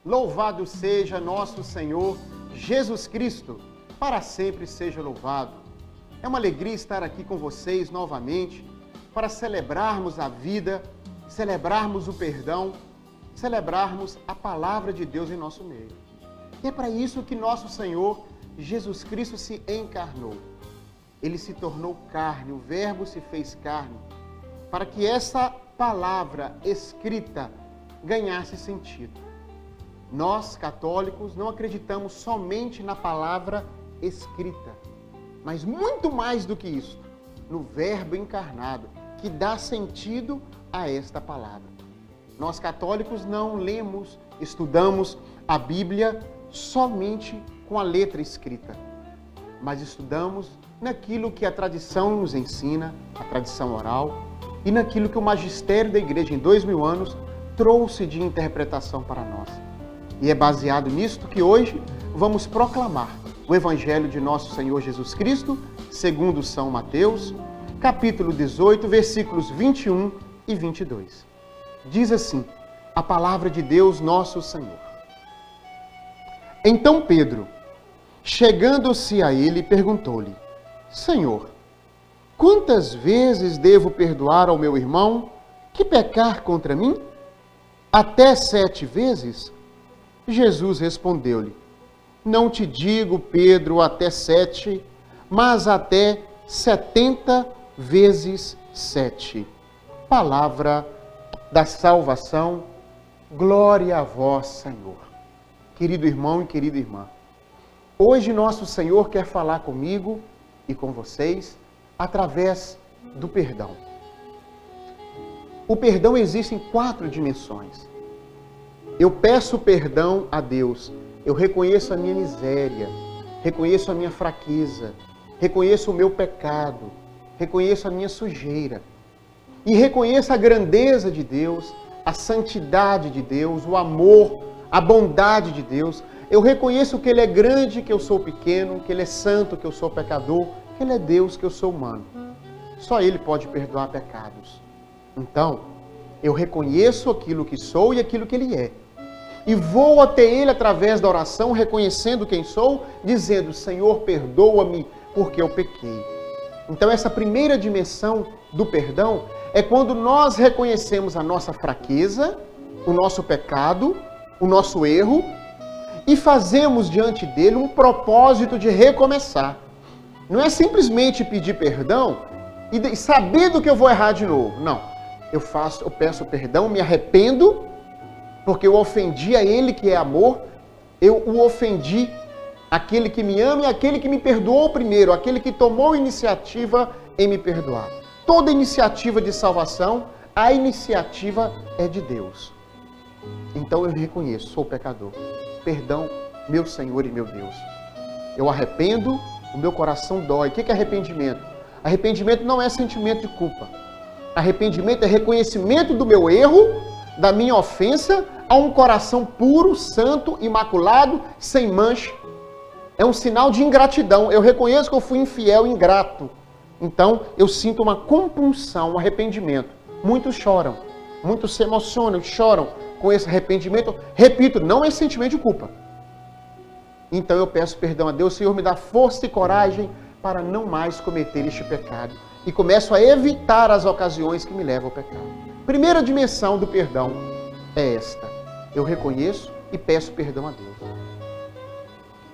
Louvado seja nosso Senhor Jesus Cristo, para sempre seja louvado. É uma alegria estar aqui com vocês novamente para celebrarmos a vida, celebrarmos o perdão, celebrarmos a palavra de Deus em nosso meio. E é para isso que nosso Senhor Jesus Cristo se encarnou. Ele se tornou carne, o Verbo se fez carne, para que essa palavra escrita ganhasse sentido. Nós, católicos, não acreditamos somente na palavra escrita, mas muito mais do que isso, no Verbo encarnado, que dá sentido a esta palavra. Nós, católicos, não lemos, estudamos a Bíblia somente com a letra escrita, mas estudamos naquilo que a tradição nos ensina, a tradição oral, e naquilo que o magistério da Igreja em 2000 anos trouxe de interpretação para nós. E é baseado nisto que hoje vamos proclamar o Evangelho de nosso Senhor Jesus Cristo, segundo São Mateus, capítulo 18, versículos 21 e 22. Diz assim a palavra de Deus nosso Senhor. Então Pedro, chegando-se a ele, perguntou-lhe: Senhor, quantas vezes devo perdoar ao meu irmão que pecar contra mim? Até 7 vezes? Jesus respondeu-lhe: Não te digo, Pedro, até 7, mas até 70 vezes 7. Palavra da salvação, glória a vós, Senhor. Querido irmão e querida irmã, hoje nosso Senhor quer falar comigo e com vocês através do perdão. O perdão existe em 4 dimensões. Eu peço perdão a Deus, eu reconheço a minha miséria, reconheço a minha fraqueza, reconheço o meu pecado, reconheço a minha sujeira e reconheço a grandeza de Deus, a santidade de Deus, o amor, a bondade de Deus. Eu reconheço que Ele é grande, que eu sou pequeno, que Ele é santo, que eu sou pecador, que Ele é Deus, que eu sou humano. Só Ele pode perdoar pecados. Então, eu reconheço aquilo que sou e aquilo que Ele é. E vou até Ele através da oração, reconhecendo quem sou, dizendo: Senhor, perdoa-me, porque eu pequei. Então, essa primeira dimensão do perdão é quando nós reconhecemos a nossa fraqueza, o nosso pecado, o nosso erro, e fazemos diante dele um propósito de recomeçar. Não é simplesmente pedir perdão e sabendo que eu vou errar de novo. Não. Eu peço perdão, me arrependo, porque eu ofendi a Ele que é amor, eu o ofendi, aquele que me ama e aquele que me perdoou primeiro, aquele que tomou iniciativa em me perdoar. Toda iniciativa de salvação, a iniciativa é de Deus. Então eu reconheço, sou pecador. Perdão, meu Senhor e meu Deus. Eu arrependo, o meu coração dói. O que é arrependimento? Arrependimento não é sentimento de culpa. Arrependimento é reconhecimento do meu erro, da minha ofensa, a um coração puro, santo, imaculado, sem mancha. É um sinal de ingratidão. Eu reconheço que eu fui infiel e ingrato. Então, eu sinto uma compunção, um arrependimento. Muitos choram, muitos se emocionam, choram com esse arrependimento. Repito, não é sentimento de culpa. Então, eu peço perdão a Deus. Senhor, me dá força e coragem para não mais cometer este pecado. E começo a evitar as ocasiões que me levam ao pecado. Primeira dimensão do perdão é esta. Eu reconheço e peço perdão a Deus.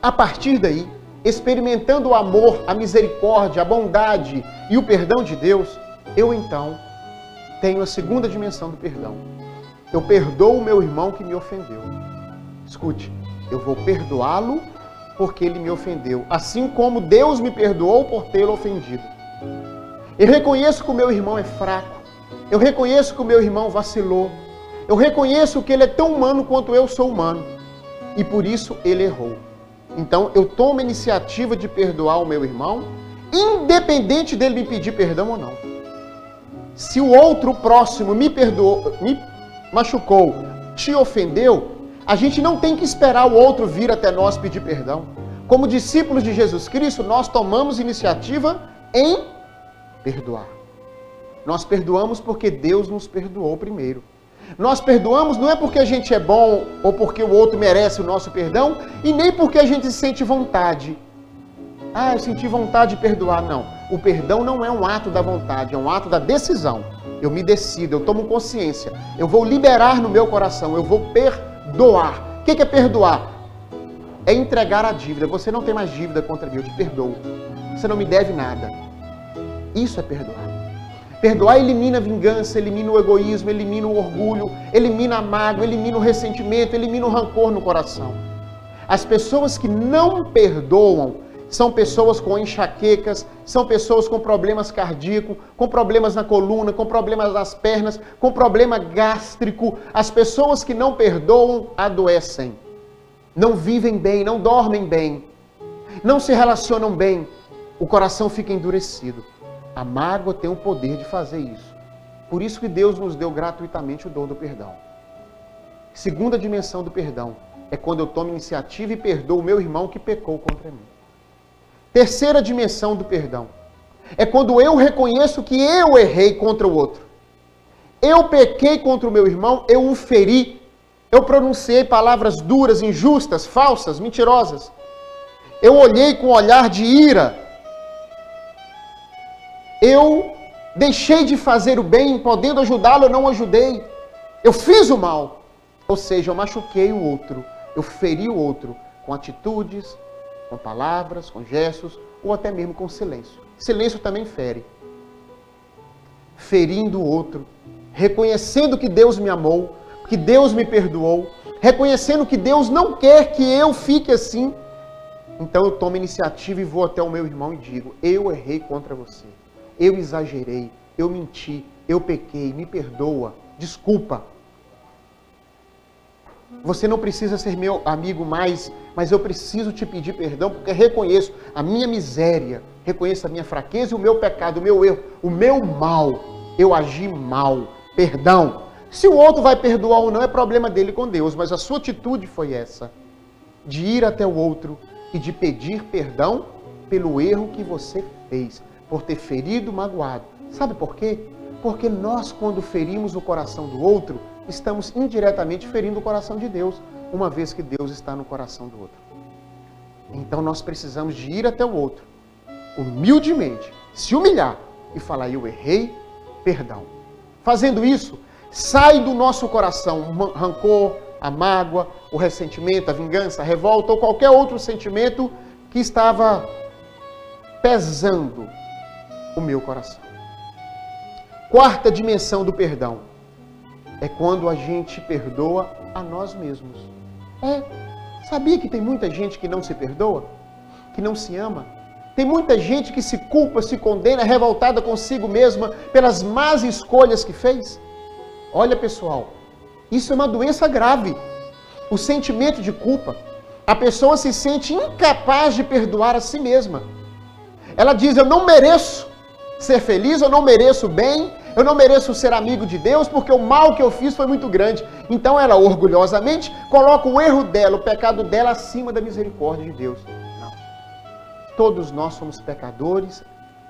A partir daí, experimentando o amor, a misericórdia, a bondade e o perdão de Deus, eu então tenho a segunda dimensão do perdão. Eu perdoo o meu irmão que me ofendeu. Escute, eu vou perdoá-lo porque ele me ofendeu, assim como Deus me perdoou por tê-lo ofendido. Eu reconheço que o meu irmão é fraco. Eu reconheço que o meu irmão vacilou. Eu reconheço que ele é tão humano quanto eu sou humano. E por isso ele errou. Então eu tomo a iniciativa de perdoar o meu irmão, independente dele me pedir perdão ou não. Se o outro próximo me perdoou, me machucou, te ofendeu, a gente não tem que esperar o outro vir até nós pedir perdão. Como discípulos de Jesus Cristo, nós tomamos iniciativa em perdoar. Nós perdoamos porque Deus nos perdoou primeiro. Nós perdoamos não é porque a gente é bom ou porque o outro merece o nosso perdão e nem porque a gente sente vontade. Ah, eu senti vontade de perdoar. Não. O perdão não é um ato da vontade, é um ato da decisão. Eu me decido, eu tomo consciência. Eu vou liberar no meu coração, eu vou perdoar. O que é perdoar? É entregar a dívida. Você não tem mais dívida contra mim, eu te perdoo. Você não me deve nada. Isso é perdoar. Perdoar elimina a vingança, elimina o egoísmo, elimina o orgulho, elimina a mágoa, elimina o ressentimento, elimina o rancor no coração. As pessoas que não perdoam são pessoas com enxaquecas, são pessoas com problemas cardíacos, com problemas na coluna, com problemas nas pernas, com problema gástrico. As pessoas que não perdoam adoecem. Não vivem bem, não dormem bem, não se relacionam bem. O coração fica endurecido. A mágoa tem o poder de fazer isso. Por isso que Deus nos deu gratuitamente o dom do perdão. Segunda dimensão do perdão é quando eu tomo iniciativa e perdoo o meu irmão que pecou contra mim. Terceira dimensão do perdão é quando eu reconheço que eu errei contra o outro. Eu pequei contra o meu irmão, eu o feri, eu pronunciei palavras duras, injustas, falsas, mentirosas. Eu olhei com um olhar de ira. Eu deixei de fazer o bem, podendo ajudá-lo, eu não ajudei. Eu fiz o mal. Ou seja, eu machuquei o outro. Eu feri o outro com atitudes, com palavras, com gestos, ou até mesmo com silêncio. Silêncio também fere. Ferindo o outro, reconhecendo que Deus me amou, que Deus me perdoou, reconhecendo que Deus não quer que eu fique assim. Então eu tomo iniciativa e vou até o meu irmão e digo: eu errei contra você. Eu exagerei, eu menti, eu pequei, me perdoa, desculpa. Você não precisa ser meu amigo mais, mas eu preciso te pedir perdão porque reconheço a minha miséria, reconheço a minha fraqueza e o meu pecado, o meu erro, o meu mal. Eu agi mal, perdão. Se o outro vai perdoar ou não é problema dele com Deus, mas a sua atitude foi essa, de ir até o outro e de pedir perdão pelo erro que você fez, por ter ferido, magoado. Sabe por quê? Porque nós, quando ferimos o coração do outro, estamos indiretamente ferindo o coração de Deus, uma vez que Deus está no coração do outro. Então nós precisamos de ir até o outro, humildemente, se humilhar e falar: eu errei, perdão. Fazendo isso, sai do nosso coração o rancor, a mágoa, o ressentimento, a vingança, a revolta ou qualquer outro sentimento que estava pesando o meu coração. Quarta dimensão do perdão é quando a gente perdoa a nós mesmos. Sabia que tem muita gente que não se perdoa? Que não se ama? Tem muita gente que se culpa, se condena, revoltada consigo mesma pelas más escolhas que fez? Olha, pessoal, isso é uma doença grave. O sentimento de culpa. A pessoa se sente incapaz de perdoar a si mesma. Ela diz: eu não mereço ser feliz, eu não mereço bem, eu não mereço ser amigo de Deus, porque o mal que eu fiz foi muito grande. Então ela orgulhosamente coloca o erro dela, o pecado dela acima da misericórdia de Deus. Não. Todos nós somos pecadores,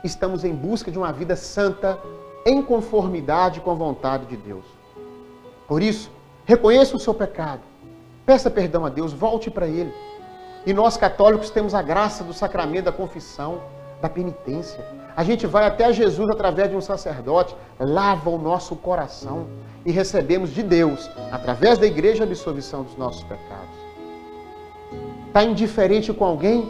estamos em busca de uma vida santa, em conformidade com a vontade de Deus. Por isso, reconheça o seu pecado, peça perdão a Deus, volte para Ele. E nós católicos temos a graça do sacramento da confissão, da penitência. A gente vai até Jesus através de um sacerdote, lava o nosso coração e recebemos de Deus, através da igreja, a absolvição dos nossos pecados. Está indiferente com alguém?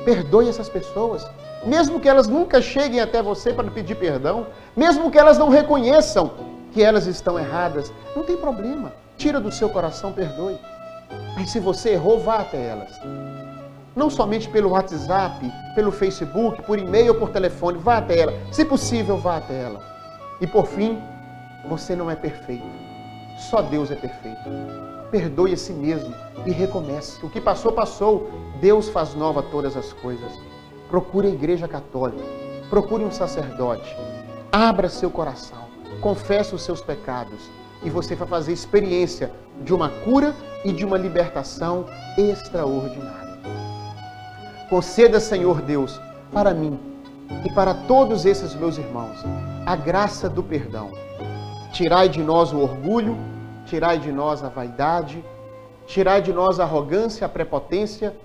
Perdoe essas pessoas. Mesmo que elas nunca cheguem até você para pedir perdão, mesmo que elas não reconheçam que elas estão erradas, não tem problema. Tira do seu coração, perdoe. Mas se você errou, vá até elas. Não somente pelo WhatsApp, pelo Facebook, por e-mail ou por telefone, vá até ela. Se possível, vá até ela. E por fim, você não é perfeito. Só Deus é perfeito. Perdoe a si mesmo e recomece. O que passou, passou. Deus faz nova todas as coisas. Procure a Igreja Católica. Procure um sacerdote. Abra seu coração. Confesse os seus pecados. E você vai fazer experiência de uma cura e de uma libertação extraordinária. Conceda, Senhor Deus, para mim e para todos esses meus irmãos, a graça do perdão. Tirai de nós o orgulho, tirai de nós a vaidade, tirai de nós a arrogância, a prepotência,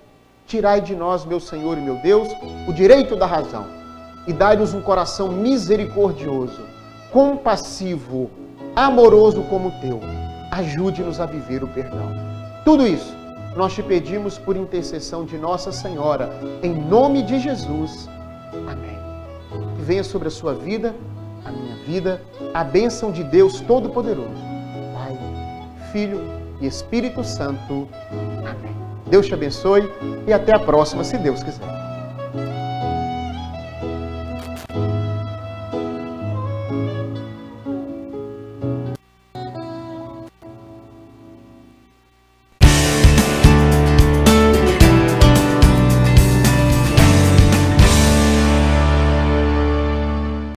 tirai de nós, meu Senhor e meu Deus, o direito da razão e dai-nos um coração misericordioso, compassivo, amoroso como o teu. Ajude-nos a viver o perdão. Tudo isso nós te pedimos por intercessão de Nossa Senhora, em nome de Jesus. Amém. Que venha sobre a sua vida, a minha vida, a bênção de Deus Todo-Poderoso, Pai, Filho e Espírito Santo. Amém. Deus te abençoe e até a próxima, se Deus quiser.